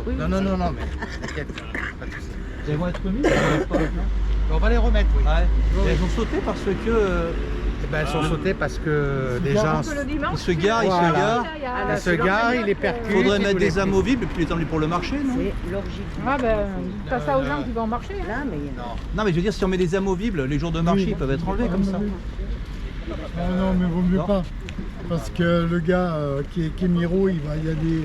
Oui, Non, oui. non, non, non, mais t'inquiète, pas de soucis. Elles vont être remises, On va les remettre, oui. Ouais. Et elles ont sauté parce que Eh ben, elles sont sautées parce que les gens Parce que le dimanche, ils se garent, Voilà. ils se garent. ils se garent, ils les percutent. Faudrait ils mettre nous les des prennent. amovibles et puis les emmener pour le marché, non? C'est l'orgie. Ah ben, dites pas ça aux gens qui vont marcher. Hein. Là, mais Non mais je veux dire, si on met des amovibles, les jours de marché, ils peuvent être enlevés comme ça. Ah non, mais vaut mieux Non. pas. Parce que le gars qui est Miro, il va y aller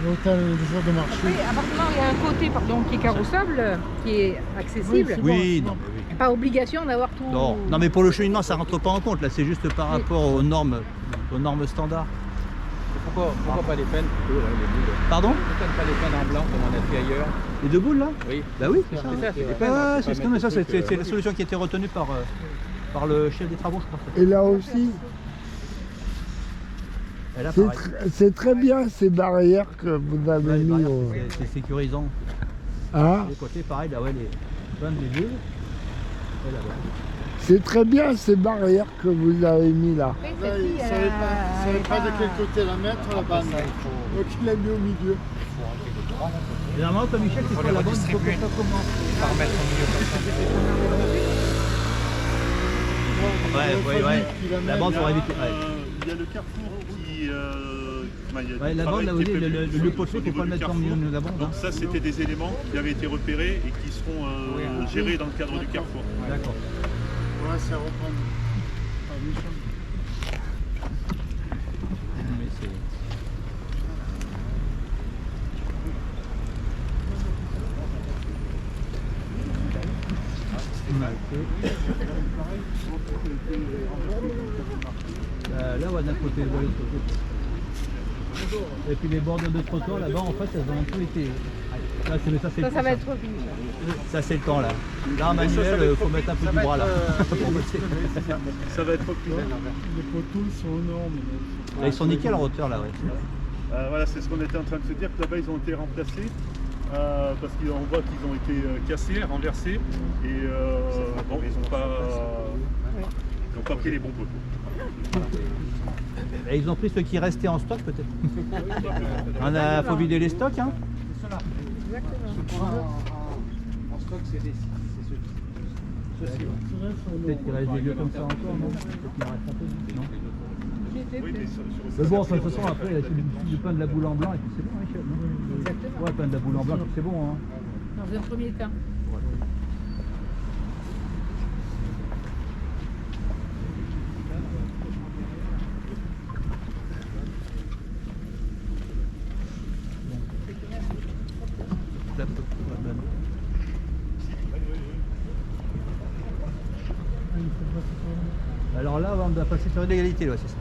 il va autant le jour de marché. Oui, apparemment, il y a un côté qui est carrossable, qui est accessible. c'est Oui, bon, non, mais oui. Pas obligation d'avoir tout. Non, non, mais pour le cheminement, ça rentre pas en compte. Là, c'est juste par rapport aux normes standards. Pourquoi pas les peines Pardon? Pourquoi pas les peines en blanc comme on a fait ailleurs? Les deux boules là? Oui. Bah oui, c'est ça. C'est ça, c'est des Ouais, peines. ouais, c'est non, mais ça, c'est la solution qui a été retenue par le chef des travaux, je crois. Et là aussi, Et là, pareil. c'est très bien ces barrières que vous avez Ouais, les mis barrières, au... c'est sécurisant. Hein? Les côtés, pareil, là, ouais, les bonnes, les boules. Et là-bas. C'est très bien ces barrières que vous avez mis là. Oui, Là, cette fille, il elle savait a- pas de quel côté la mettre, la bande. Donc il l'a mis au milieu. Généralement, comme Michel, c'est pas la bande, il faut qu'on fasse comment? Par remettre au milieu comme Ouais. La bande pour éviter. Ouais. Il y a le carrefour qui. Ouais, la bande, là, vous voyez, le poteau, il faut pas le mettre en milieu de la bande. Donc, ça, c'était des éléments qui avaient été repérés et qui seront gérés dans le cadre du carrefour. D'accord. Ouais, ça reprend. Ah, méchant. Mais c'est- Là, on va d'un côté, de l'autre côté. Et puis les bordures de trottoir là-bas, en fait, elles ont tout été. Là, c'est Ça le va temps, être fini. ça, c'est le temps là. Là, en manuel, il faut mettre un peu du bras là. Pour bosser. Ça va être plus. Les poteaux ils sont aux normes. Là, ils sont nickel en hauteur là, ouais. Voilà, c'est ce qu'on était en train de se dire, que là-bas, ils ont été remplacés. Parce qu'on voit qu'ils ont été cassés, renversés. Et bon, ils n'ont pas pris les bons poteaux. Et ils ont pris ceux qui restaient en stock peut-être. Faut vider les stocks, hein. En stock, c'est ceux-ci. Peut-être qu'il reste des lieux comme ça encore, non? Peut-être qu'il en reste un peu, non? Oui, mais Mais bon, enfin, de toute façon, après, il y a du pain de la boule en blanc et puis c'est bon, Michel, non? Exactement. Ouais, pain de la boule en blanc, c'est bon, hein. Dans un premier temps. Alors là, on va passer sur l'égalité, ouais, c'est ça.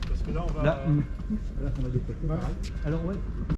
Parce que là, on va. Là, on va déposer. Alors, ouais.